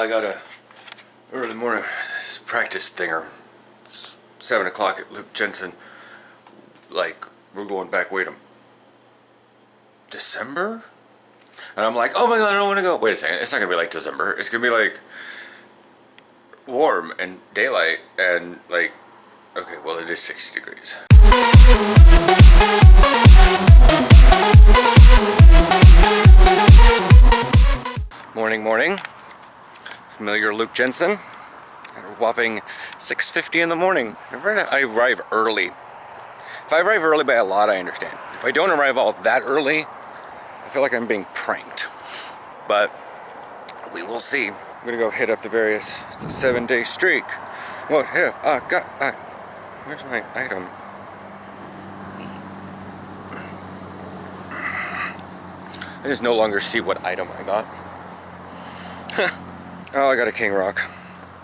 I got a early morning practice thinger. 7 o'clock at Luke Jensen. Like, we're going back, wait a December? And I'm like, oh my god, I don't want to go. Wait a second, it's not going to be like December. It's going to be like warm and daylight and like, okay, well it is 60 degrees. Morning. Familiar Luke Jensen. At a whopping 6:50 in the morning. I arrive early. If I arrive early by a lot, I understand. If I don't arrive all that early, I feel like I'm being pranked. But we will see. I'm gonna go hit up the various. It's a 7-day streak. What have I got? Where's my item? I just no longer see what item I got. Oh, I got a King Rock.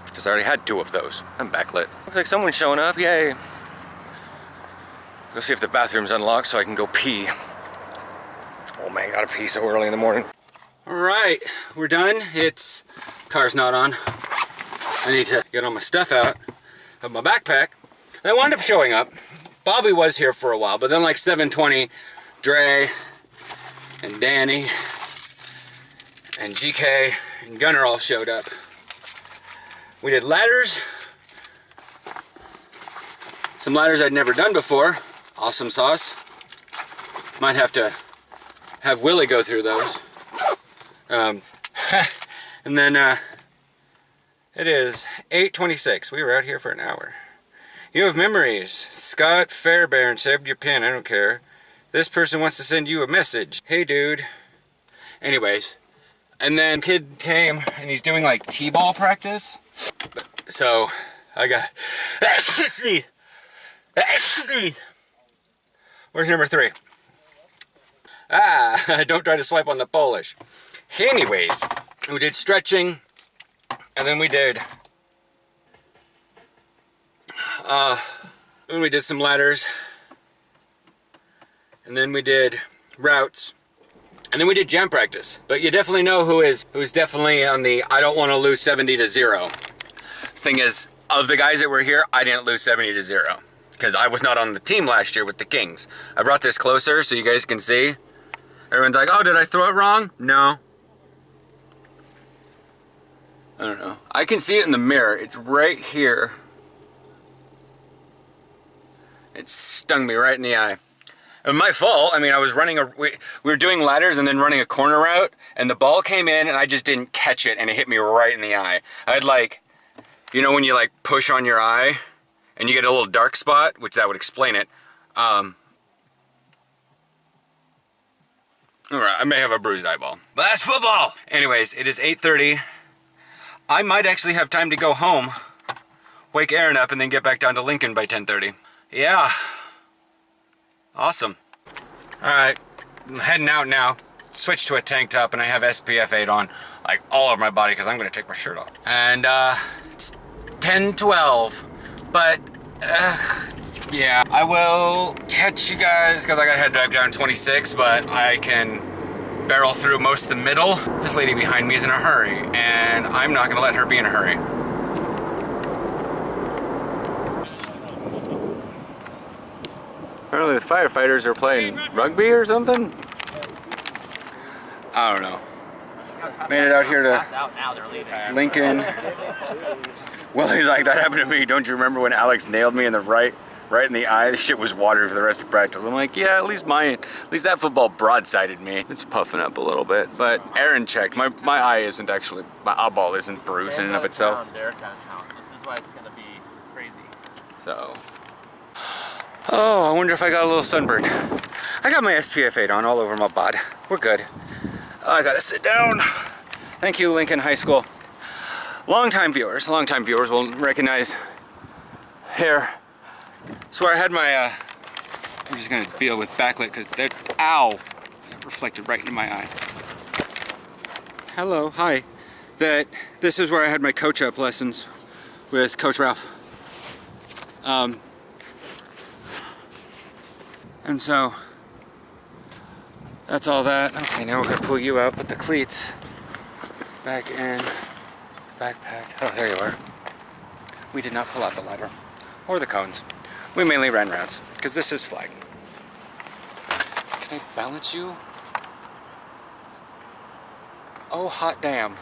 Because I already had 2 of those. I'm backlit. Looks like someone's showing up. Yay. Go see if the bathroom's unlocked so I can go pee. Oh man, I gotta pee so early in the morning. Alright, we're done. Car's not on. I need to get all my stuff out of my backpack. They wound up showing up. Bobby was here for a while, but then like 7:20, Dre and Danny and GK and Gunner all showed up. We did ladders. Some ladders I'd never done before. Awesome sauce. Might have to have Willie go through those. And then it is 8:26. We were out here for an hour. You have memories. Scott Fairbairn saved your pin. I don't care. This person wants to send you a message. Hey, dude. Anyways. And then kid came and he's doing like t-ball practice. So I got sneeze. Where's number 3? Don't try to swipe on the Polish. Anyways, we did stretching, and then we did some ladders, and then we did routes, and then we did jam practice. But you definitely know who's definitely on the I don't want to lose 70-0. Thing is, of the guys that were here, I didn't lose 70-0 because I was not on the team last year with the Kings. I brought this closer so you guys can see. Everyone's like, oh, did I throw it wrong? No. I don't know. I can see it in the mirror. It's right here. It stung me right in the eye. And my fault. I mean, I was running we were doing ladders and then running a corner route, and the ball came in and I just didn't catch it and it hit me right in the eye. I had like, you know when you like push on your eye and you get a little dark spot, which that would explain it. Alright, I may have a bruised eyeball. But that's football! Anyways, it is 8:30. I might actually have time to go home, wake Aaron up, and then get back down to Lincoln by 10:30. Yeah. Awesome. Alright, I'm heading out now. Switch to a tank top, and I have SPF 8 on, like all over my body, because I'm going to take my shirt off. And it's 10:12, but yeah, I will catch you guys because I gotta head back down 26, but I can barrel through most of the middle. This lady behind me is in a hurry, and I'm not gonna let her be in a hurry. Apparently the firefighters are playing rugby or something? I don't know. Made it out here to Lincoln. Willie's like, that happened to me. Don't you remember when Alex nailed me in the right in the eye? The shit was watered for the rest of practice. I'm like, yeah, at least that football broadsided me. It's puffing up a little bit, but Aaron checked. My eye isn't actually, my eyeball isn't bruised in and of itself. This is why it's gonna be crazy. So, oh, I wonder if I got a little sunburn. I got my SPF 8 on all over my bod. We're good. Oh, I gotta sit down. Thank you, Lincoln High School. Longtime viewers will recognize here. That's where I had my, I'm just gonna deal with backlit because that, ow, that reflected right into my eye. Hello, hi. This is where I had my coach up lessons with Coach Ralph. And so, that's all that. Okay, now we're gonna pull you out, put the cleats back in the backpack. Oh, there you are. We did not pull out the ladder or the cones. We mainly ran routes because this is flag. Can I balance you? Oh, hot damn.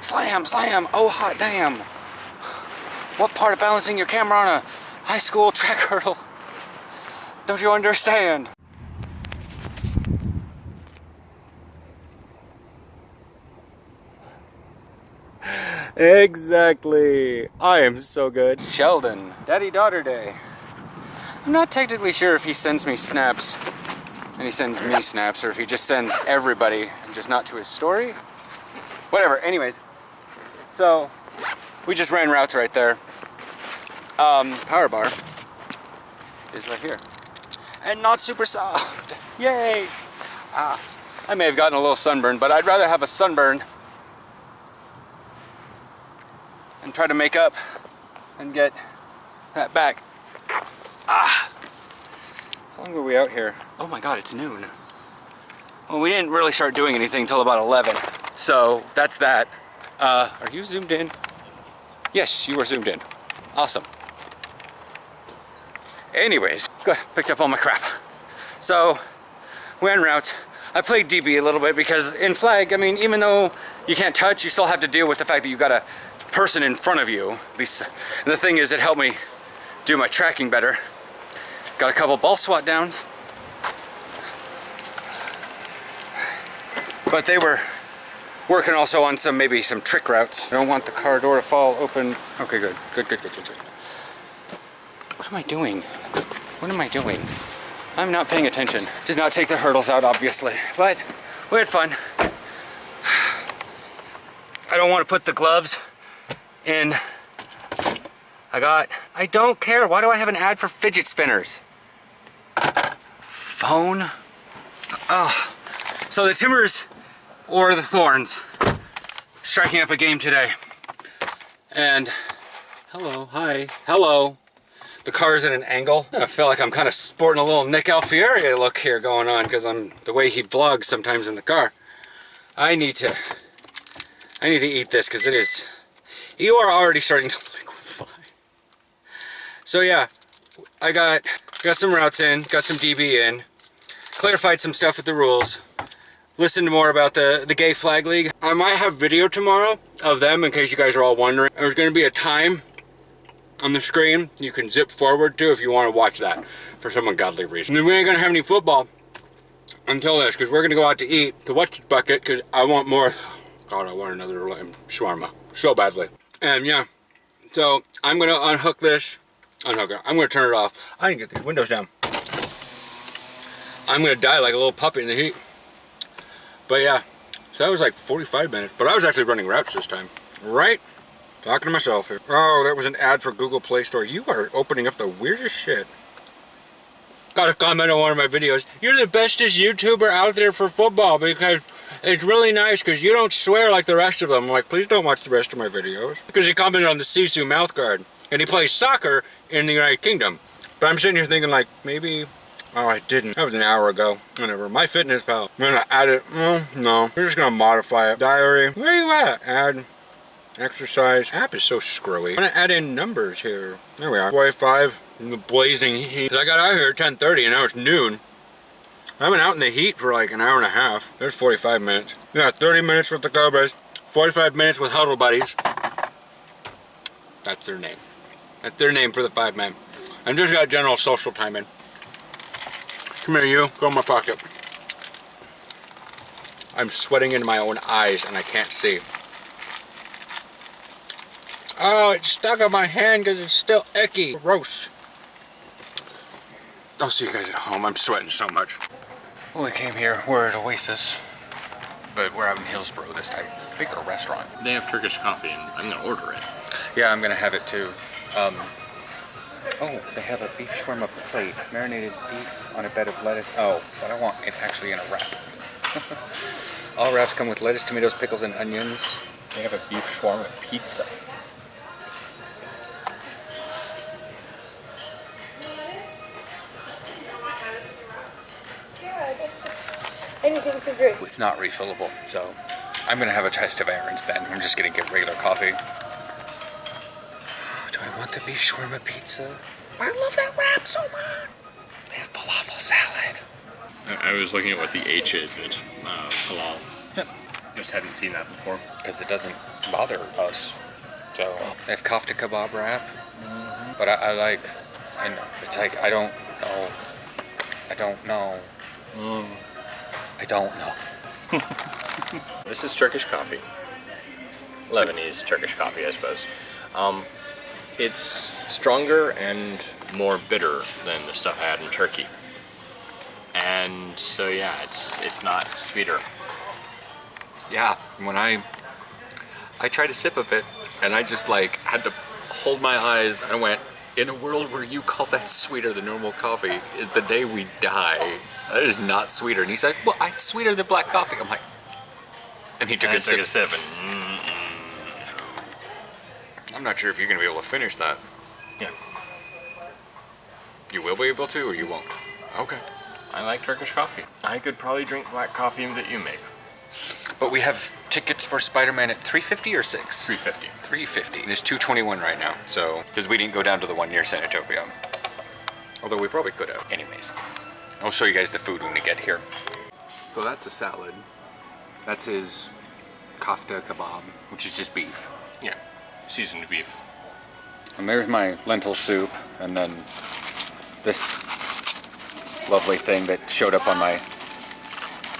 Slam, slam, oh, hot damn. What part of balancing your camera on a high school track hurdle don't you understand? Exactly. I am so good. Sheldon, daddy-daughter day. I'm not technically sure if he sends me snaps and he sends me snaps, or if he just sends everybody and just not to his story. Whatever, anyways. So, we just ran routes right there. Power bar is right here. And not super soft. Yay! I may have gotten a little sunburn, but I'd rather have a sunburn and try to make up and get that back. How long were we out here? Oh my god, it's noon. Well, we didn't really start doing anything until about 11. So that's that. Are you zoomed in? Yes, you are zoomed in. Awesome. Anyways, good. Picked up all my crap. So, we ran routes. I played DB a little bit because in flag, I mean, even though you can't touch, you still have to deal with the fact that you've got a person in front of you. At least, and the thing is, it helped me do my tracking better. Got a couple ball swat downs. But they were working also on maybe some trick routes. I don't want the car door to fall open. Okay, good. Good. What am I doing? What am I doing? I'm not paying attention. Did not take the hurdles out, obviously, but we had fun. I don't want to put the gloves in. I don't care. Why do I have an ad for fidget spinners? Phone? Oh. So the Timbers or the Thorns striking up a game today. And hello, hi, hello. The car's at an angle. I feel like I'm kind of sporting a little Nick Alfieri look here going on because I'm the way he vlogs sometimes in the car. I need to eat this because it is. You are already starting to liquefy. So yeah, I got some routes in, got some DB in, clarified some stuff with the rules. Listened more about the Gay Flag League. I might have video tomorrow of them in case you guys are all wondering. There's going to be a time on the screen you can zip forward to if you want to watch that for some ungodly reason. And we ain't going to have any football until this because we're going to go out to eat to what's bucket because I want more. God, I want another shawarma so badly. And yeah, so I'm going to unhook this. Unhook it. I'm going to turn it off. I didn't get these windows down. I'm going to die like a little puppy in the heat. But yeah, so that was like 45 minutes. But I was actually running routes this time. Right? Talking to myself here. Oh, that was an ad for Google Play Store. You are opening up the weirdest shit. Got a comment on one of my videos. You're the bestest YouTuber out there for football because it's really nice because you don't swear like the rest of them. I'm like, please don't watch the rest of my videos. Because he commented on the Sisu mouth guard. And he plays soccer in the United Kingdom. But I'm sitting here thinking like, maybe... Oh, I didn't. That was an hour ago. Whatever. My Fitness Pal. I'm going to add it. Oh, no. We're just going to modify it. Diary. Where you at? Add. Exercise. App is so screwy. I'm going to add in numbers here. There we are. 45 in the blazing heat. I got out here at 10:30 and now it's noon. I've been out in the heat for like an hour and a half. There's 45 minutes. Yeah, 30 minutes with the Cobras. 45 minutes with Huddle Buddies. That's their name. That's their name for the 5 men. I just got general social time in. Come here, you. Go in my pocket. I'm sweating into my own eyes and I can't see. Oh, it's stuck on my hand because it's still icky. Gross. I'll see you guys at home. I'm sweating so much. Well, we came here. We're at Oasis. But we're out in Hillsborough this time. It's a bigger restaurant. They have Turkish coffee and I'm going to order it. Yeah, I'm going to have it too. Oh, they have a beef shawarma plate. Marinated beef on a bed of lettuce. Oh, but I want it actually in a wrap. All wraps come with lettuce, tomatoes, pickles, and onions. They have a beef shawarma pizza. Anything to drink. It's not refillable, so I'm gonna have a taste of Aaron's then. I'm just gonna get regular coffee. Do I want the beef shawarma pizza? I love that wrap so much. They have falafel salad. I was looking at what the H is, and it's halal. Yep. Just hadn't seen that before. Because it doesn't bother us. So they have kofta kebab wrap. But I know, it's like, I don't know. I don't know. I don't know. This is Turkish coffee. Lebanese Turkish coffee, I suppose. It's stronger and more bitter than the stuff I had in Turkey. And so yeah, it's not sweeter. Yeah, when I tried a sip of it, and I just like had to hold my eyes, and I went, in a world where you call that sweeter than normal coffee is the day we die. That is not sweeter. And he's like, well, it's sweeter than black coffee. I'm like, and he took a sip. And I'm not sure if you're gonna be able to finish that. yeah, You will be able to, or you won't? Okay. I like Turkish coffee. I could probably drink black coffee that you make. But we have tickets for Spiderman at 350 or 6? 350. 350. And it's 221 right now. So, because we didn't go down to the one near Sanitopia. Although we probably could have. Anyways, I'll show you guys the food when we get here. So that's the salad. That's his kofta kebab, which is just beef. Yeah, seasoned beef. And there's my lentil soup, and then this lovely thing that showed up on my,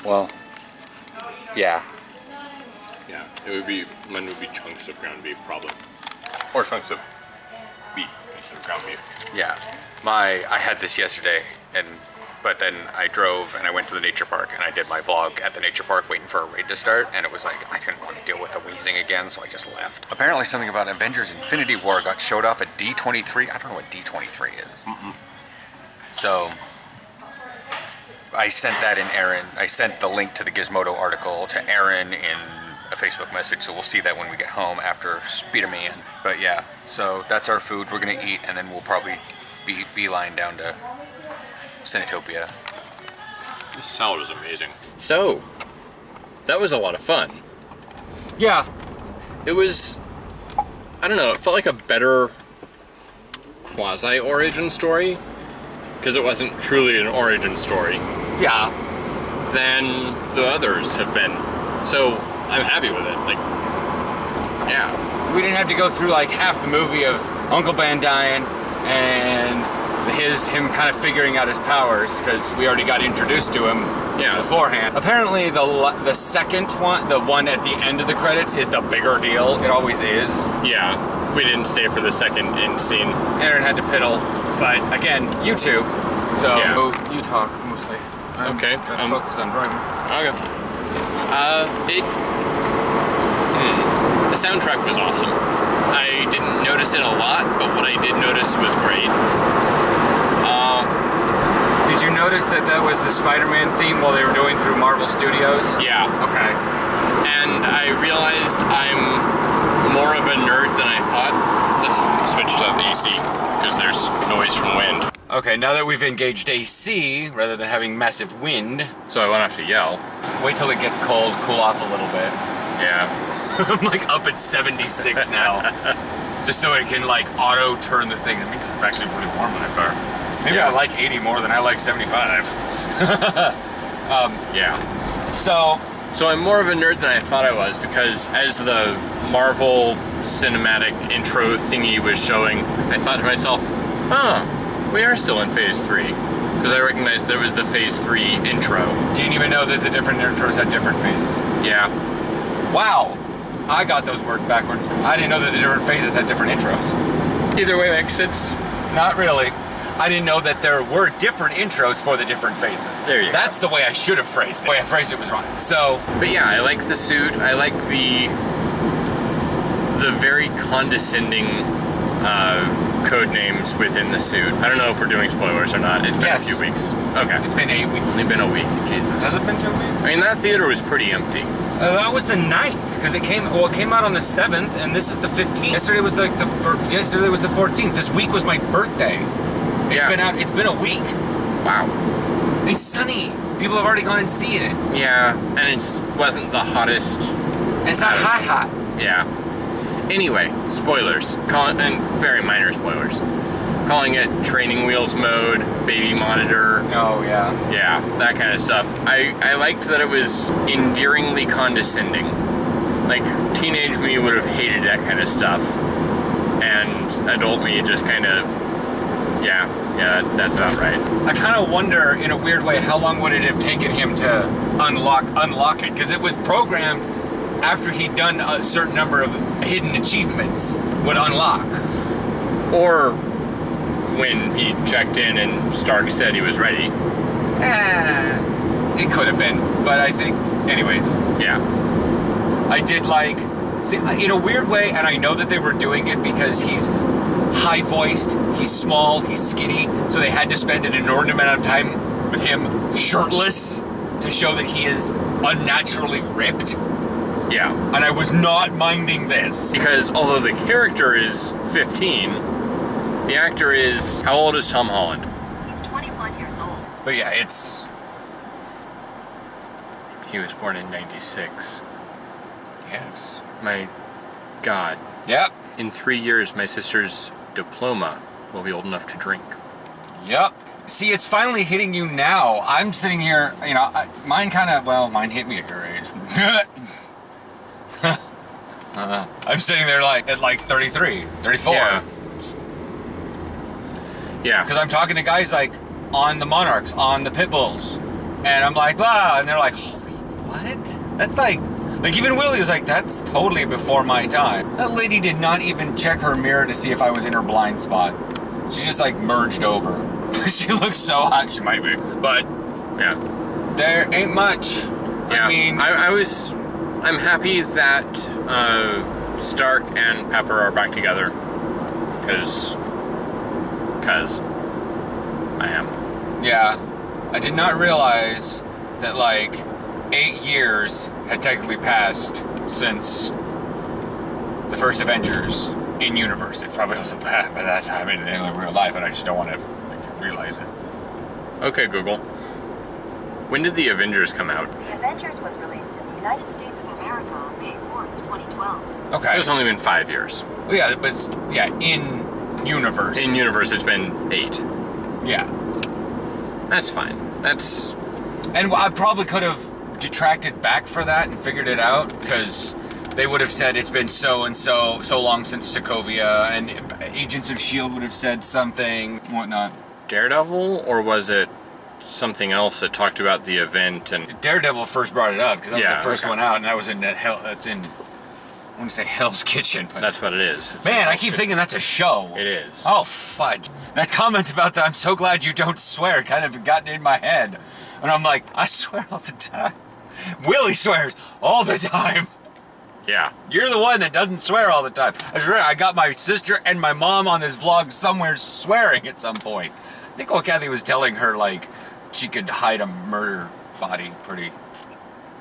well, yeah. Yeah, mine would be chunks of ground beef probably. Or chunks of beef instead of ground beef. Yeah, I had this yesterday, but then I drove and I went to the nature park and I did my vlog at the nature park waiting for a raid to start, and it was like, I didn't want to deal with the wheezing again, so I just left. Apparently something about Avengers Infinity War got showed off at D23. I don't know what D23 is. So, I sent that in Aaron. I sent the link to the Gizmodo article to Aaron in a Facebook message, so we'll see that when we get home after Spiderman. But yeah, so that's our food. We're gonna eat, and then we'll probably be beeline down to Sanitopia. This salad is amazing. So, that was a lot of fun. Yeah. It was, I don't know, it felt like a better quasi-origin story, because it wasn't truly an origin story, Yeah. than the others have been. So, I'm happy with it. Like, yeah. We didn't have to go through like half the movie of Uncle Ben dying and him kind of figuring out his powers, because we already got introduced to him beforehand. Apparently the second one, the one at the end of the credits, is the bigger deal. It always is. Yeah, we didn't stay for the second end scene. Aaron had to piddle, but again, YouTube. So Yeah. you talk mostly. Okay. Gotta focus on driving. Okay. The soundtrack was awesome. I didn't notice it a lot, but what I did notice was great. Did you notice that was the Spider-Man theme while they were doing through Marvel Studios? Yeah. Okay. And I realized I'm more of a nerd than I thought. Let's switch to AC, because there's noise from wind. Okay, now that we've engaged AC, rather than having massive wind, So I won't have to yell. wait till it gets cold, cool off a little bit. Yeah. I'm like up at 76 now. Just so it can like auto turn the thing. That means it's actually really warm in the car. Maybe Yeah. I like 80 more than I like 75. Yeah. So, So I'm more of a nerd than I thought I was, because as the Marvel cinematic intro thingy was showing, I thought to myself, we are still in Phase 3. Because I recognized there was the Phase 3 intro. didn't even know that the different intros had different phases. Yeah. Wow, I got those words backwards. I didn't know that the different phases had different intros. Either way makes sense. Not really. I didn't know that there were different intros for the different phases. There you go. That's the way I should have phrased it. The way I phrased it was wrong. So, But yeah, I like the suit. I like the very condescending code names within the suit. I don't know if we're doing spoilers or not. It's been Yes. a few weeks. Okay. it's been 8 weeks. Only been a week. Jesus. Has it been 2 weeks? I mean, that theater was pretty empty. That was the 9th, because it came out on the 7th, and this is the 15th. Yesterday was yesterday was the 14th. This week was my birthday. It's been a week. Wow. It's sunny. People have already gone and seen it. Yeah, and it wasn't the hottest. And it's not hot. Yeah. Anyway, spoilers. And very minor spoilers. Calling it training wheels mode, baby monitor. Oh, yeah. Yeah, that kind of stuff. I liked that it was endearingly condescending. Like, teenage me would have hated that kind of stuff. And adult me just kind of, yeah, that's about right. I kind of wonder, in a weird way, how long would it have taken him to unlock it? Because it was programmed after he'd done a certain number of hidden achievements would unlock. Or when he checked in and Stark said he was ready. It could have been, but I think, anyways. Yeah. I did like, see, in a weird way, and I know that they were doing it because he's high-voiced, he's small, he's skinny, so they had to spend an inordinate amount of time with him shirtless to show that he is unnaturally ripped. Yeah. And I was not minding this. Because although the character is 15, the actor is, how old is Tom Holland? He's 21 years old. But yeah, it's... He was born in 96. Yes. My God. Yep. In 3 years, my sister's diploma will be old enough to drink. Yep. See, it's finally hitting you now. I'm sitting here, you know, mine hit me at your age. I'm sitting there at 33, 34. Yeah. Yeah. Because I'm talking to guys like on the Monarchs, on the Pit Bulls. And I'm like, wow. And they're like, holy, what? That's like even Willie was like, that's totally before my time. That lady did not even check her mirror to see if I was in her blind spot. She just like merged over. She looks so hot, she might be. But Yeah. there ain't much. Yeah. I mean, I'm happy that Stark and Pepper are back together. Because I am. yeah. I did not realize that 8 years had technically passed since the first Avengers in universe. It probably wasn't by that time in real life, and I just don't want to realize it. Okay, Google. When did the Avengers come out? The Avengers was released in the United States of America on May 4th, 2012. Okay. So it's only been 5 years. Well, yeah, but in universe. In universe, it's been 8. Yeah. That's fine. That's... And I probably could have detracted back for that and figured it out, because they would have said it's been so long since Sokovia, and Agents of S.H.I.E.L.D. would have said something, whatnot. Daredevil, or was it something else that talked about the event? And Daredevil first brought it up, because that was the first okay. one out, and that was in I want to say Hell's Kitchen. But that's what it is. It's man, I keep thinking that's a show. It is. Oh, fudge. That comment about that, I'm so glad you don't swear, kind of got in my head. And I'm like, I swear all the time. Willie swears all the time. Yeah. You're the one that doesn't swear all the time. I swear, I got my sister and my mom on this vlog somewhere swearing at some point. I think old Kathy was telling her, she could hide a murder body pretty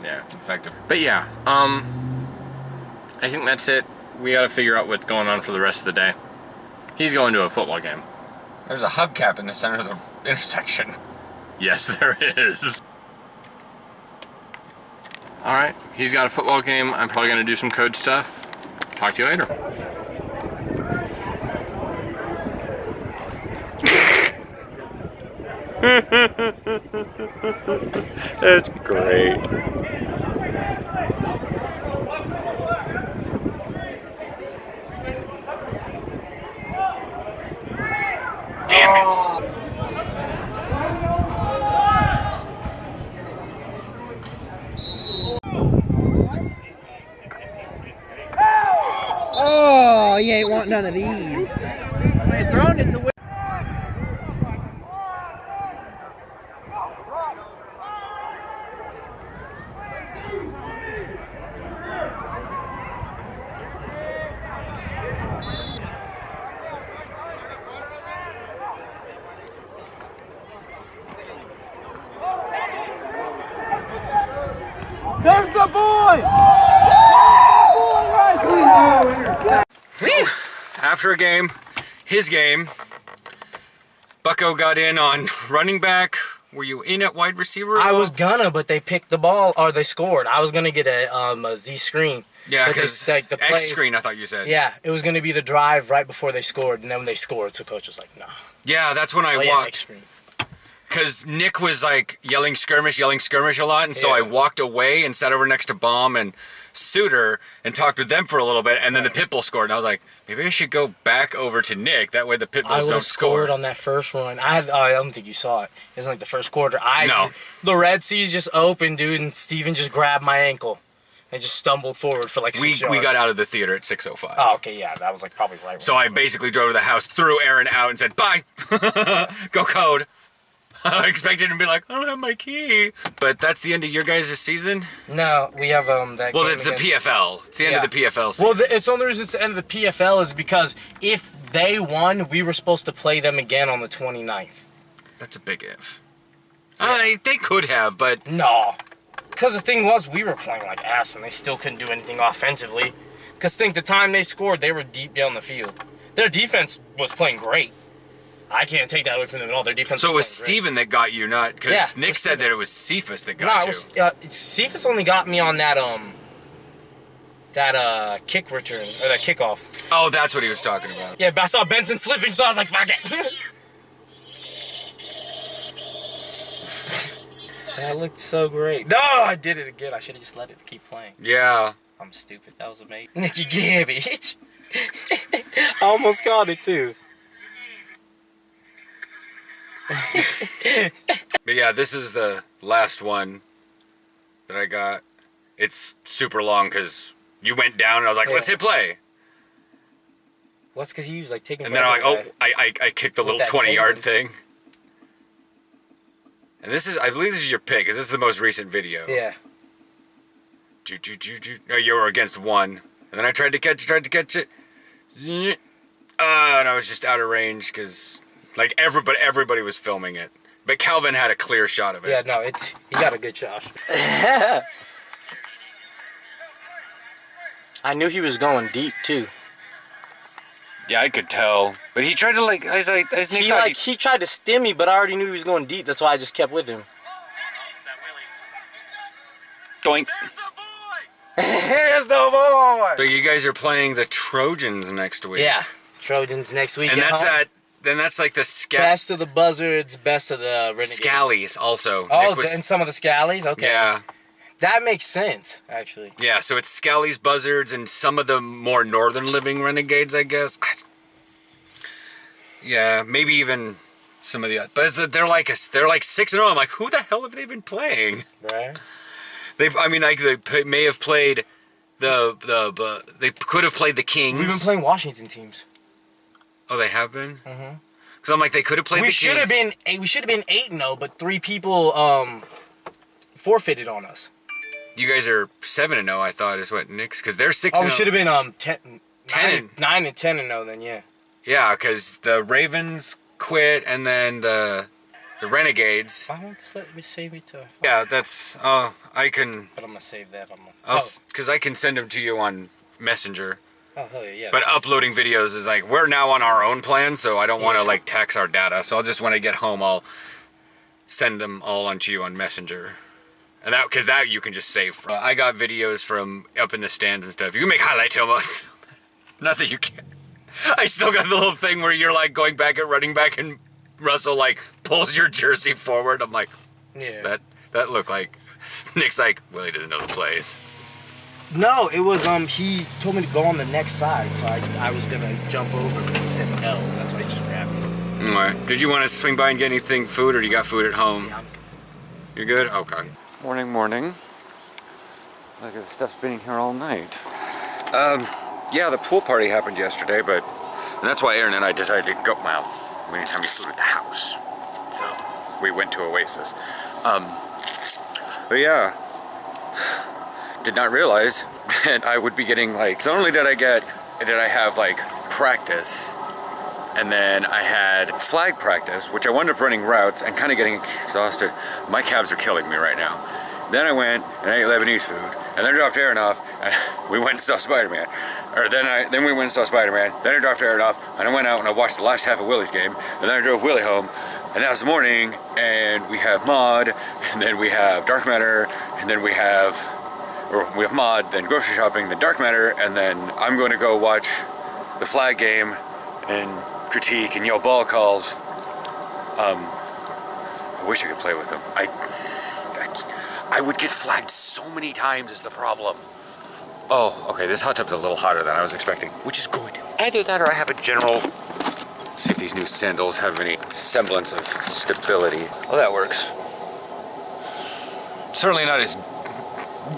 effective. But yeah, I think that's it. We gotta figure out what's going on for the rest of the day. He's going to a football game. There's a hubcap in the center of the intersection. Yes, there is. Alright, he's got a football game. I'm probably gonna do some code stuff. Talk to you later. That's great. Damn it. Oh, you ain't want none of these. We're throwing it to There's the boy! After a game, his game, Bucko got in on running back, Were you in at wide receiver? I was gonna, but they picked the ball, or they scored. I was gonna get a Z screen. Yeah, but because the play, X screen, I thought you said. Yeah, it was gonna be the drive right before they scored, and then when they scored, so coach was like, "Nah." Yeah, that's when I X walked. screen. Because Nick was like yelling skirmish a lot, and so Yeah. I walked away and sat over next to Baum and Suter and talked with them for a little bit, and then the Pitbull scored, and I was like, maybe I should go back over to Nick, that way the I Pitbulls would don't have score. scored on that first run. I don't think you saw it. It was like the first quarter. No. The Red Seas just opened, dude, and Steven just grabbed my ankle and just stumbled forward for like 6 yards. We got out of the theater at 6:05. Oh, okay, yeah, that was like probably right. So I basically drove to the house, threw Aaron out, and said, bye, go code. I expected him to be like, I don't have my key. But that's the end of your guys' season? No, we have that. Well, game it's the against- PFL. It's the end of the PFL season. Well, it's the only reason it's the end of the PFL is because if they won, we were supposed to play them again on the 29th. That's a big if. They could have, but... No. Because the thing was, we were playing like ass, and they still couldn't do anything offensively. Because think the time they scored, they were deep down the field. Their defense was playing great. I can't take that away from them at all. Their defense. So it was was playing Steven that got you, not... Because Yeah, Nick it was said Steven. that it was Cephas that great. got No, you. it was Cephas only got me on that kick return or that kickoff. Oh, that's what he was talking about. Yeah, but I saw Benson slipping, so I was like, fuck it. That looked so great. No, I did it again. I should have just let it keep playing. Yeah. I'm stupid. That was amazing. Nicky Gabbage. I almost caught it too. But yeah, this is the last one that I got. It's super long because you went down and I was like, let's hit play. Well, that's because he was like taking. And then I'm like, oh, I kicked the With little that 20-yard cadence. thing. And this is, I believe this is your pick, because this is the most recent video. Yeah. No, you were against one. And then I tried to catch it. And I was just out of range because, like, everybody was filming it. But Calvin had a clear shot of it. Yeah, no, he got a good shot. I knew he was going deep too. Yeah, I could tell. But he tried to, like, He tried to stem me, but I already knew he was going deep. That's why I just kept with him. Doink. Here's the boy. So you guys are playing the Trojans next week. Yeah, Trojans next week. And that's like the best of the Buzzards, best of the Renegades. Scallies also. Oh, and some of the Scallies? Okay. Yeah. That makes sense, actually. Yeah, so it's Scallies, Buzzards, and some of the more northern living Renegades, I guess. Yeah, maybe even some of the other. But they're like 6-0. I'm like, who the hell have they been playing? Right. They may have played they could have played the Kings. We've been playing Washington teams. Oh, they have been? Mm-hmm. Because I'm like, they could have played the Kings. We should have been 8-0, but 3 people forfeited on us. You guys are 7-0, I thought, is what Nick's, because they're 6-0. Oh, we should have been 9 and 10-0 then, yeah. Yeah, because the Ravens quit, and then the Renegades. Why won't this let me save it to? Yeah, that's. I can. But I'm gonna save that. Because I can send them to you on Messenger. Oh hell yeah. But uploading videos is like, we're now on our own plan, so I don't want to like tax our data. So I'll just, when I get home, I'll send them all onto you on Messenger. And because that you can just save from. I got videos from up in the stands and stuff. You can make highlight film. Not that you can. I still got the little thing where you're like going back at running back and Russell like pulls your jersey forward. I'm like, yeah. That looked like Nick's like, Willie doesn't know the plays. No, it was he told me to go on the next side, so I was gonna jump over, but he said no. That's why he just grabbed me. Alright. Did you want to swing by and get anything food, or do you got food at home? Yeah, You're good? Okay. Morning. Look at the stuff's been in here all night. Yeah, the pool party happened yesterday, and that's why Aaron and I decided to go. Well, we didn't have any food at the house, so we went to Oasis. But yeah, did not realize that I would be getting like. So not only did I have like practice, and then I had flag practice, which I wound up running routes and kind of getting exhausted. My calves are killing me right now. Then I went and I ate Lebanese food, and then I dropped Aaron off, and we went and saw Spiderman. Then we went and saw Spiderman, then I dropped Aaron off, and I went out and I watched the last half of Willie's game, and then I drove Willie home, And now it's morning, and we have Mod, and then we have Dark Matter, and then we have Mod, then grocery shopping, then Dark Matter, and then I'm going to go watch the flag game and critique and yell ball calls. I wish I could play with them. I would get flagged so many times is the problem. Oh, okay, this hot tub's a little hotter than I was expecting, which is good. Either that or I have a general... See if these new sandals have any semblance of stability. Oh, that works. Certainly not as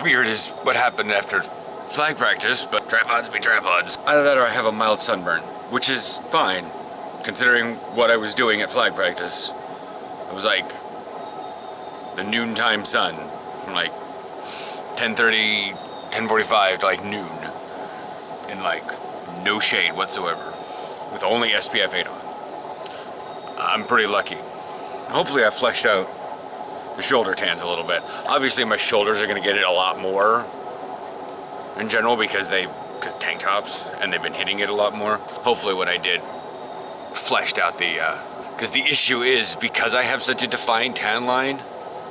weird as what happened after flag practice, but tripods be tripods. Either that or I have a mild sunburn, which is fine, considering what I was doing at flag practice. It was like the noontime sun, from like 10:30, 10:45 to like noon, in like no shade whatsoever, with only SPF 8 on. I'm pretty lucky. Hopefully I fleshed out the shoulder tans a little bit. Obviously my shoulders are gonna get it a lot more in general because tank tops, and they've been hitting it a lot more. Hopefully what I did fleshed out the, because the issue is, because I have such a defined tan line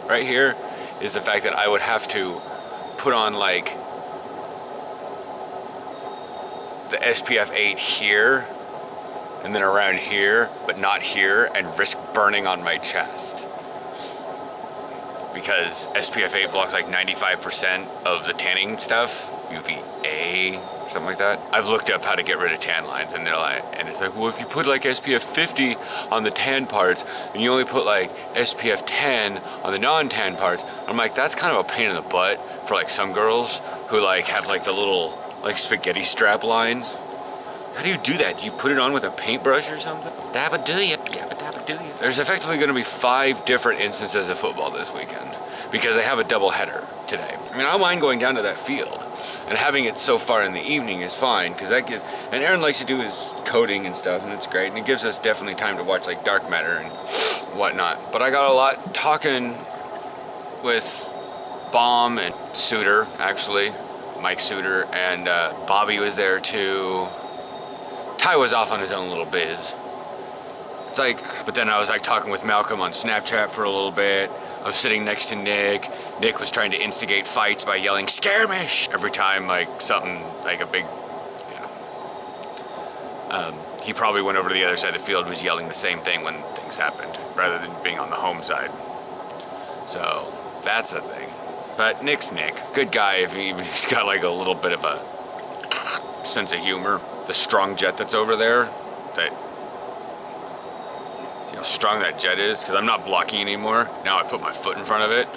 right here, is the fact that I would have to put on like the SPF 8 here and then around here, but not here, and risk burning on my chest. Because SPF 8 blocks like 95% of the tanning stuff, UVA, something like that. I've looked up how to get rid of tan lines, and they're like, and it's like, well, if you put like SPF 50 on the tan parts, and you only put like SPF 10 on the non-tan parts, I'm like, that's kind of a pain in the butt for like some girls who like have like the little like spaghetti strap lines. How do you do that? Do you put it on with a paintbrush or something? Dabba do ya? Yabba dabba do ya? There's effectively going to be 5 different instances of football this weekend because I have a double header today. I mean, I don't mind going down to that field, and having it so far in the evening is fine because that gives. And Aaron likes to do his coding and stuff, and it's great, and it gives us definitely time to watch like Dark Matter and whatnot. But I got a lot talking with Baum and Suter, actually, Mike Suter, and Bobby was there too. Ty was off on his own little biz. It's like, but then I was like talking with Malcolm on Snapchat for a little bit. I was sitting next to Nick. Nick was trying to instigate fights by yelling "Skirmish" every time like something, like a big, he probably went over to the other side of the field and was yelling the same thing when things happened, rather than being on the home side. So, that's a thing. But Nick's Nick. Good guy if he's got like a little bit of a sense of humor. The strong jet that's over there, that, you know, how strong that jet is, because I'm not blocking anymore. Now I put my foot in front of it,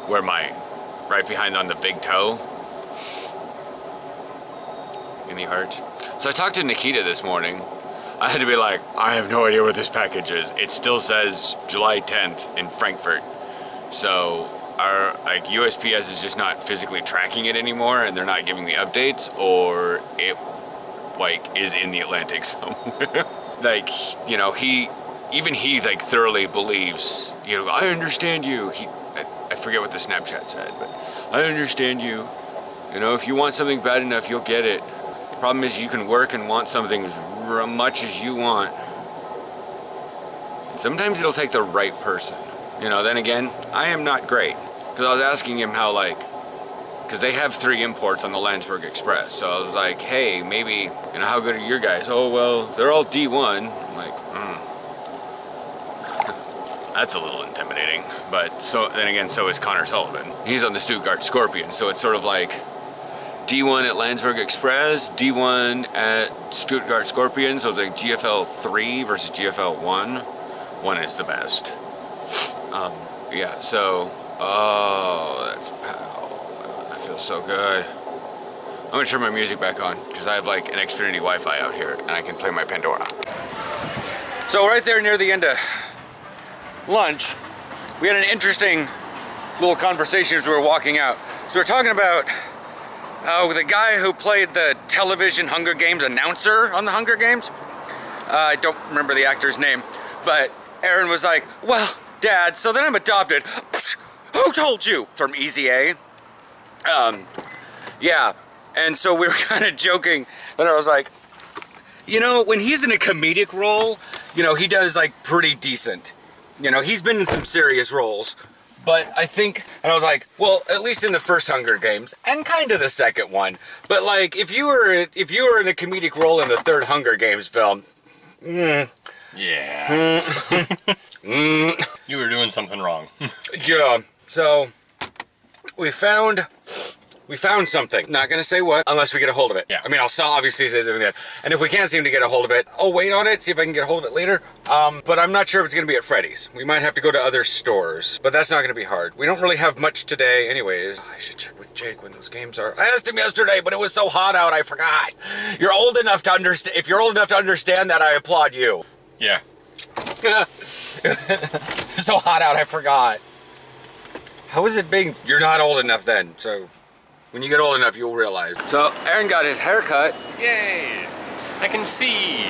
where right behind on the big toe, in the arch. So I talked to Nikita this morning. I had to be like, I have no idea what this package is. It still says July 10th in Frankfurt. So our USPS is just not physically tracking it anymore, and they're not giving me updates, or it is in the Atlantic somewhere. He thoroughly believes, I understand you. I forget what the Snapchat said, but I understand you. If you want something bad enough, you'll get it. Problem is, you can work and want something as much as you want. And sometimes it'll take the right person. Then again, I am not great. Because I was asking him how, because they have 3 imports on the Landsberg Express. So I was like, hey, maybe, how good are your guys? Oh, well, they're all D1. I'm like, That's a little intimidating. But then again, so is Connor Sullivan. He's on the Stuttgart Scorpion. So it's sort of like D1 at Landsberg Express, D1 at Stuttgart Scorpion. So it's like GFL 3 versus GFL 1. 1 is the best. That's pow. That feels so good. I'm gonna turn my music back on because I have an Xfinity Wi-Fi out here and I can play my Pandora. So right there near the end of lunch, we had an interesting little conversation as we were walking out. So we were talking about the guy who played the television Hunger Games announcer on the Hunger Games. I don't remember the actor's name, but Aaron was like, well, Dad, so then I'm adopted. Who told you? From Easy A. Yeah. And so we were kind of joking. Then I was like, when he's in a comedic role, you know, he does like pretty decent. You know, he's been in some serious roles. But I think, and I was like, well, at least in the first Hunger Games, and kind of the second one. But like, if you were in a comedic role in the third Hunger Games film, Yeah. You were doing something wrong. yeah. So we found something. Not gonna say what unless we get a hold of it. Yeah. I mean, I'll obviously say that. And if we can't seem to get a hold of it, I'll wait on it, see if I can get a hold of it later. But I'm not sure if it's gonna be at Freddy's. We might have to go to other stores, but that's not gonna be hard. We don't really have much today anyways. I should check with Jake when those games are. I asked him yesterday, but it was so hot out, I forgot. You're old enough to understand. If you're old enough to understand that, I applaud you. Yeah. It's so hot out, I forgot. How is it being? You're not old enough then, so. When you get old enough, you'll realize. So Aaron got his hair cut. Yay! I can see.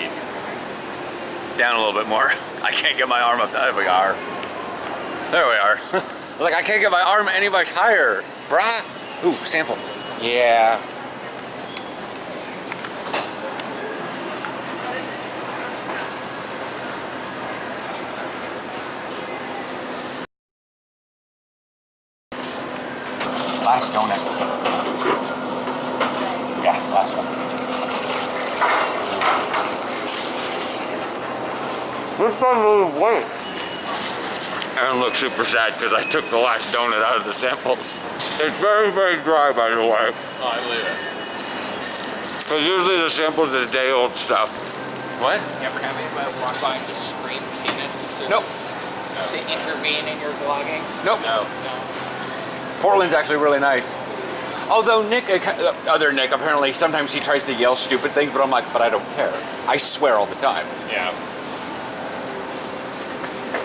Down a little bit more. I can't get my arm up. There we are. There we are. I was like, I can't get my arm any much higher. Brah. Ooh, sample. Yeah. Last donut. Yeah, last one. This one really went. Aaron looks super sad because I took the last donut out of the samples. It's very, very dry, by the way. Oh, I believe it. Because usually the samples are day-old stuff. What? You ever have anybody walk by and scream penis to, Nope. to intervene in your vlogging? Nope. No. No. Portland's actually really nice. Although Nick, other Nick, apparently sometimes he tries to yell stupid things, but I'm like, but I don't care. I swear all the time. Yeah.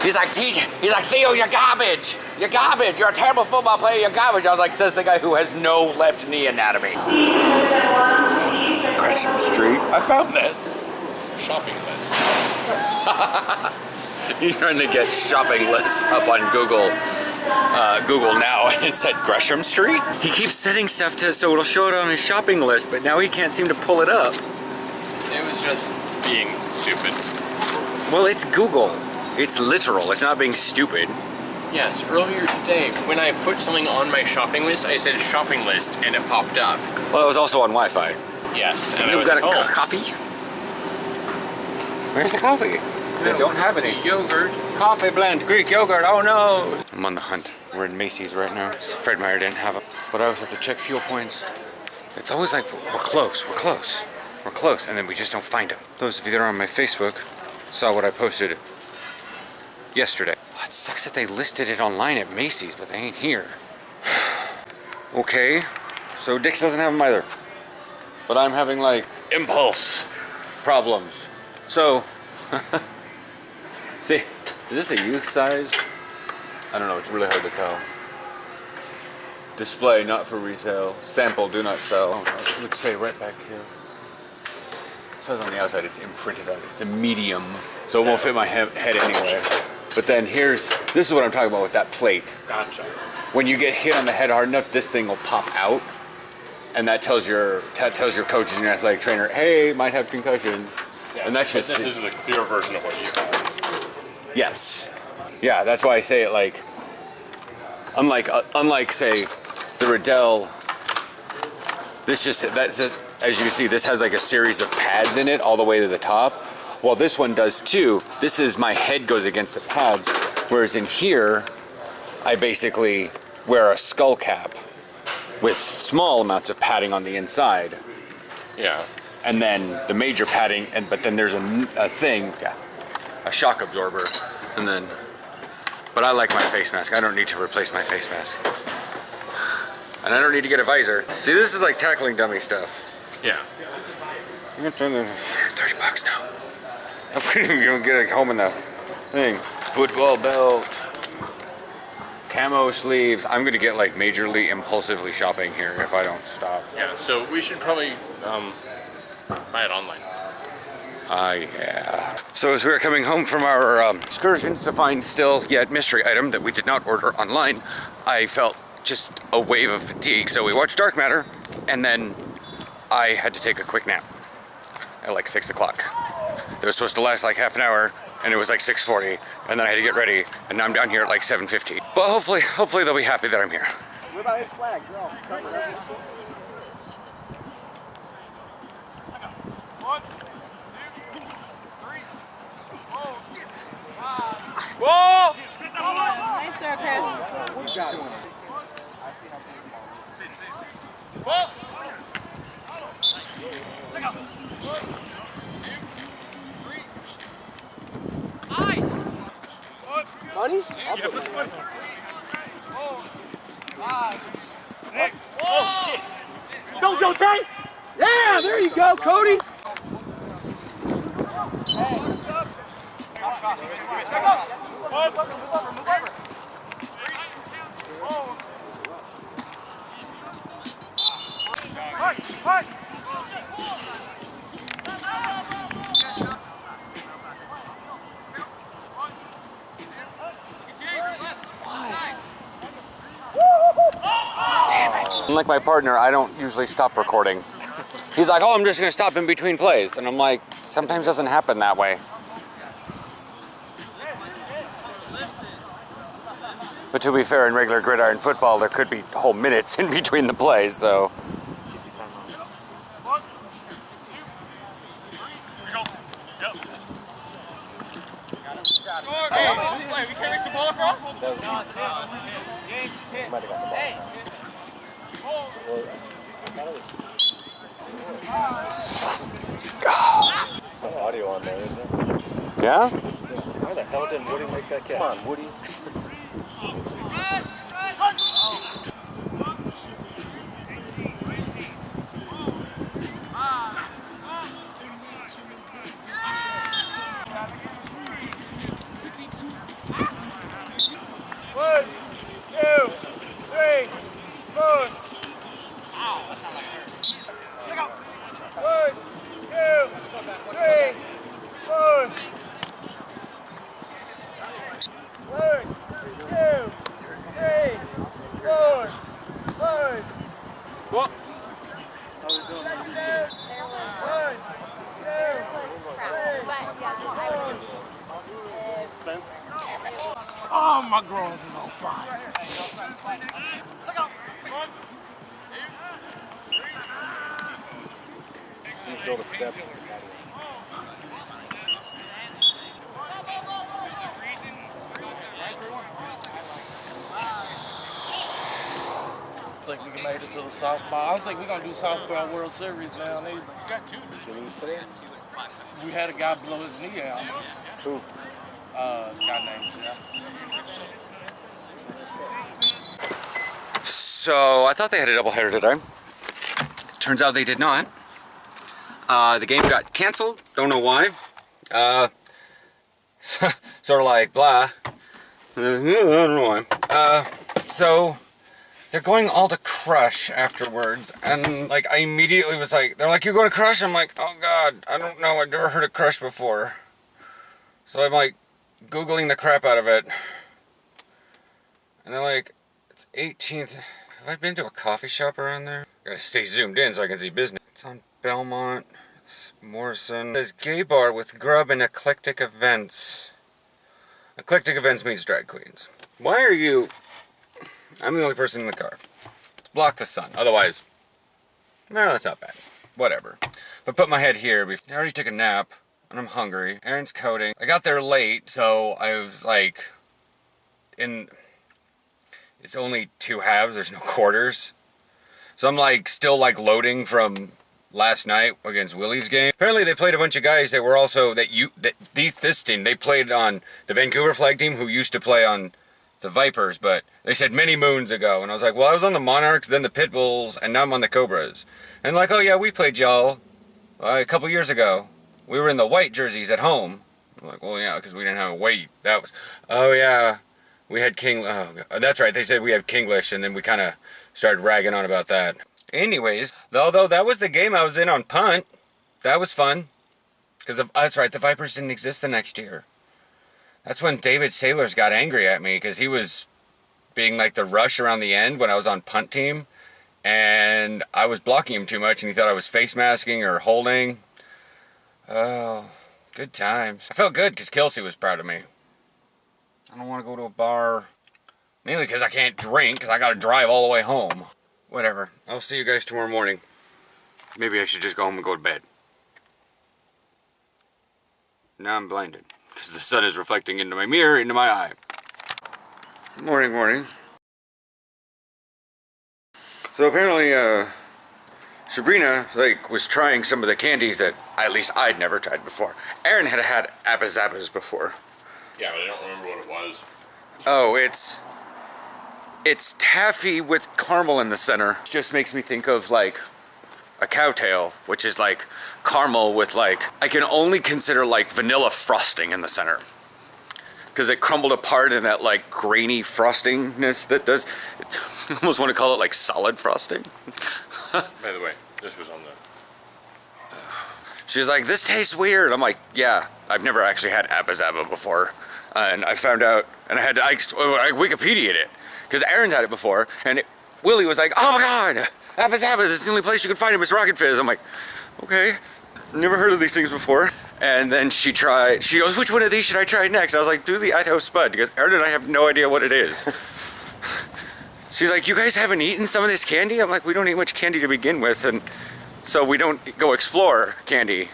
He's like, TJ, he's like, Theo, you're garbage. You're garbage. You're a terrible football player. You're garbage. I was like, says the guy who has no left knee anatomy. Gresham Street. I found this. Shopping list. He's trying to get shopping list up on Google now, and it said Gresham Street. He keeps setting stuff to so it'll show it on his shopping list, but now he can't seem to pull it up. It was just being stupid. Well, it's Google. It's literal. It's not being stupid. Yes, earlier today, when I put something on my shopping list, I said shopping list, and it popped up. Well, it was also on Wi-Fi. Yes, and I You was got like, a coffee? Where's the coffee? They don't have any. Yogurt. Coffee blend, Greek yogurt, oh no! I'm on the hunt. We're in Macy's right now. Fred Meyer didn't have them, but I always have to check fuel points. It's always like, we're close, and then we just don't find them. Those of you that are on my Facebook saw what I posted yesterday. Oh, it sucks that they listed it online at Macy's, but they ain't here. Okay, so Dix doesn't have them either. But I'm having like impulse problems. So, see, is this a youth size? I don't know, it's really hard to tell. Display, not for resale. Sample, do not sell. Oh, it would say right back here. It says on the outside it's imprinted on it. It's a medium, so it won't fit my head anyway. But then this is what I'm talking about with that plate. Gotcha. When you get hit on the head hard enough, this thing will pop out. And that tells your coaches and your athletic trainer, hey, might have concussion. Yeah, and that's just this is the clear version of what you have. yes. Yeah, that's why I say it like unlike say the Riddell. As you can see, this has like a series of pads in it all the way to the top. Well, this one does too. This is my head goes against the pads, whereas in here, I basically wear a skull cap with small amounts of padding on the inside. Yeah. And then the major padding, but then there's a thing, a shock absorber, and then. But I like my face mask. I don't need to replace my face mask, and I don't need to get a visor. See, this is like tackling dummy stuff. Yeah. I'm gonna turn the $30 now. You don't get it home in the thing. Football belt, camo sleeves. I'm gonna get like majorly impulsively shopping here if I don't stop. Yeah, so we should probably buy it online. Yeah. So as we were coming home from our excursions to find still yet mystery item that we did not order online, I felt just a wave of fatigue. So we watched Dark Matter, and then I had to take a quick nap at like 6 o'clock. It was supposed to last like half an hour, and it was like 6:40, and then I had to get ready, and now I'm down here at like 7:50. But hopefully they'll be happy that I'm here. What about his flag, girl? Whoa! Nice throw, Chris. Whoa! Money? Oh, shit. Go, Tank! Yeah, there you go, Cody! Unlike my partner, I don't usually stop recording. He's like, oh, I'm just gonna stop in between plays. And I'm like, sometimes it doesn't happen that way. But to be fair, in regular gridiron football, there could be whole minutes in between the plays, so. Audio on there, isn't it? Yeah? Why the hell didn't Woody make that catch? Come on, Woody. One, two, three, four. One, two, three, four. One, two, three, four, five. What? How we doing? One, two, three, four. Oh, my groins is on fire. Build a step. I think we can make it to the softball. I don't think we're gonna do softball World Series now either. He's got two. We had a guy blow his knee out. Who? Guy named Jeff. So I thought they had a doubleheader today. Turns out they did not. The game got canceled. Don't know why. Sort of like blah. I don't know why. So they're going all to Crush afterwards, and like I immediately was like, they're like, "You're going to Crush?" I'm like, "Oh God, I don't know. I've never heard of Crush before." So I'm like Googling the crap out of it, and they're like, "It's 18th." Have I been to a coffee shop around there? Gotta stay zoomed in so I can see business. It's on Belmont, Morrison. There's gay bar with grub and eclectic events. Eclectic events means drag queens. Why are you... I'm the only person in the car. Let's block the sun. Otherwise, no, that's not bad. Whatever. But put my head here. I already took a nap, and I'm hungry. Aaron's coding. I got there late, so I was like... It's only 2 halves, there's no quarters. So I'm like still like loading from last night against Willie's game. Apparently they played a bunch of guys that were also this team, they played on the Vancouver flag team who used to play on the Vipers, but they said many moons ago. And I was like, well, I was on the Monarchs, then the Pitbulls, and now I'm on the Cobras. And like, oh yeah, we played y'all a couple years ago. We were in the white jerseys at home. I'm like, well, yeah, because we didn't have a white. That was, oh yeah. We had that's right, they said we have Kinglish, and then we kind of started ragging on about that. Anyways, although that was the game I was in on punt, that was fun. Because that's right, the Vipers didn't exist the next year. That's when David Sailors got angry at me, because he was being like the rush around the end when I was on punt team, and I was blocking him too much, and he thought I was face masking or holding. Oh, Good times. I felt good because Kelsey was proud of me. I don't want to go to a bar. Mainly because I can't drink, because I got to drive all the way home. Whatever. I'll see you guys tomorrow morning. Maybe I should just go home and go to bed. Now I'm blinded, because the sun is reflecting into my mirror, into my eye. Morning, morning. So apparently, Sabrina, was trying some of the candies that at least I'd never tried before. Aaron had had Abba Zabbas before. Yeah, but I don't remember what it was. Oh, it's taffy with caramel in the center. It just makes me think of like a cowtail, which is like caramel with like, I can only consider like vanilla frosting in the center. Because it crumbled apart in that like grainy frostingness that does, I almost want to call it like solid frosting. By the way, this was on the... She's like, this tastes weird. I'm like, yeah, I've never actually had Abba Zabba before. And I found out, and I Wikipedia'd it. Because Aaron's had it before, and Willie was like, oh my god, Abba Zabba, this is the only place you can find it, Miss Rocket Fizz. I'm like, okay, never heard of these things before. And then she goes, which one of these should I try next? I was like, do the Idaho Spud, because Aaron and I have no idea what it is. She's like, you guys haven't eaten some of this candy? I'm like, we don't eat much candy to begin with, and so we don't go explore candy.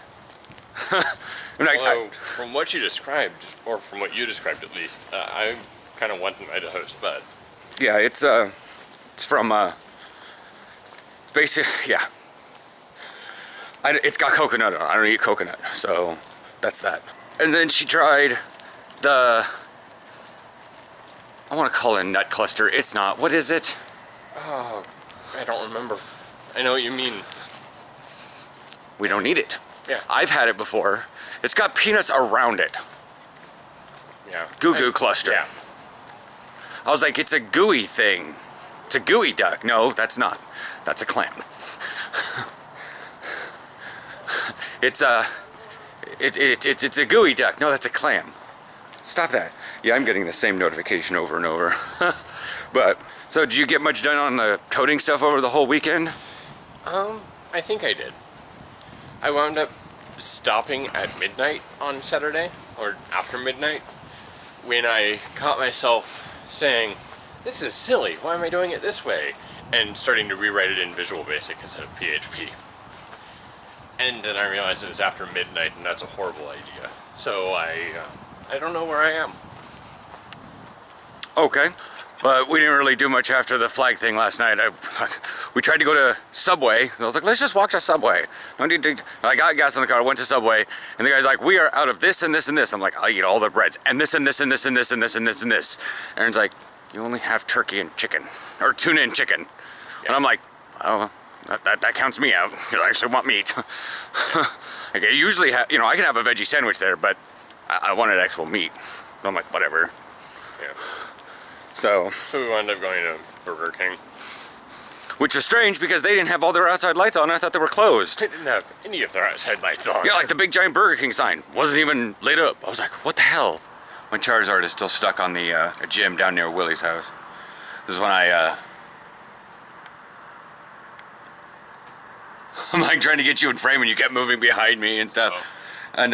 Although, from what you described, or from what you described at least, I kind of want an Idaho Spud. Yeah, it's from, basically, yeah. It's got coconut on it. I don't eat coconut, so that's that. And then she tried the, I want to call it a nut cluster. It's not. What is it? Oh, I don't remember. I know what you mean. We don't need it. Yeah. I've had it before. It's got peanuts around it. Yeah. Goo Goo cluster. Yeah. I was like, it's a gooey thing. It's a gooey duck. No, that's not. That's a clam. It's a gooey duck. No, that's a clam. Stop that. Yeah, I'm getting the same notification over and over. But, so did you get much done on the coding stuff over the whole weekend? I think I did. I wound up stopping at midnight on Saturday, or after midnight, when I caught myself saying, this is silly, why am I doing it this way? And starting to rewrite it in Visual Basic instead of PHP. And then I realized it was after midnight, and that's a horrible idea. So I don't know where I am. Okay. But we didn't really do much after the flag thing last night. We tried to go to Subway. I was like, let's just walk to Subway. I got gas in the car, went to Subway, and the guy's like, we are out of this and this and this. I'm like, I'll eat all the breads, and this and this and this and this and this and this and this. Aaron's like, you only have turkey and chicken, or tuna and chicken. Yeah. And I'm like, oh, that counts me out. I actually want meat. Like, I usually have, I can have a veggie sandwich there, but I wanted actual meat. I'm like, whatever. Yeah. So we wound up going to Burger King. Which was strange because they didn't have all their outside lights on. I thought they were closed. They didn't have any of their outside lights on. Yeah, like the big giant Burger King sign wasn't even lit up. I was like, what the hell? My Charizard is still stuck on the gym down near Willie's house. This is when I'm like trying to get you in frame and you kept moving behind me and stuff. Oh. And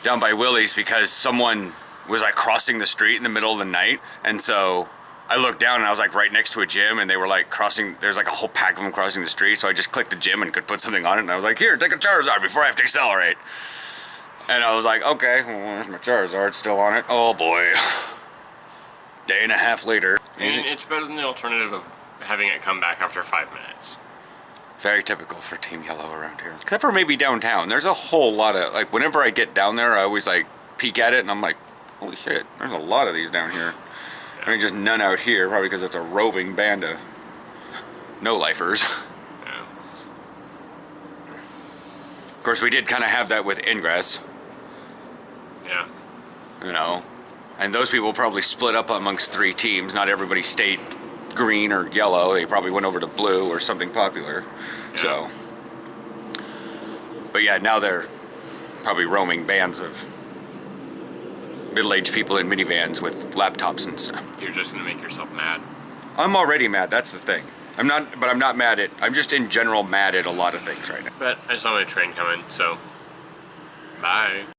down by Willie's because someone was like crossing the street in the middle of the night, and so I looked down and I was like right next to a gym, and they were like crossing, there's like a whole pack of them crossing the street, so I just clicked the gym and could put something on it, and I was like, here, take a Charizard before I have to accelerate. And I was like, okay, well, where's my Charizard? Still on it? Oh boy. Day and a half later. I mean, it's better than the alternative of having it come back after 5 minutes. Very typical for Team Yellow around here. Except for maybe downtown. There's a whole lot of, like, whenever I get down there, I always like peek at it and I'm like, holy shit, there's a lot of these down here. Yeah. I mean, just none out here, probably because it's a roving band of no-lifers. Yeah. Of course, we did kind of have that with Ingress. Yeah. And those people probably split up amongst 3 teams. Not everybody stayed green or yellow. They probably went over to blue or something popular. Yeah. So, but yeah, now they're probably roaming bands of middle-aged people in minivans with laptops and stuff. You're just gonna make yourself mad. I'm already mad, that's the thing. I'm not mad at, I'm just in general mad at a lot of things right now. But I saw my train coming, so. Bye.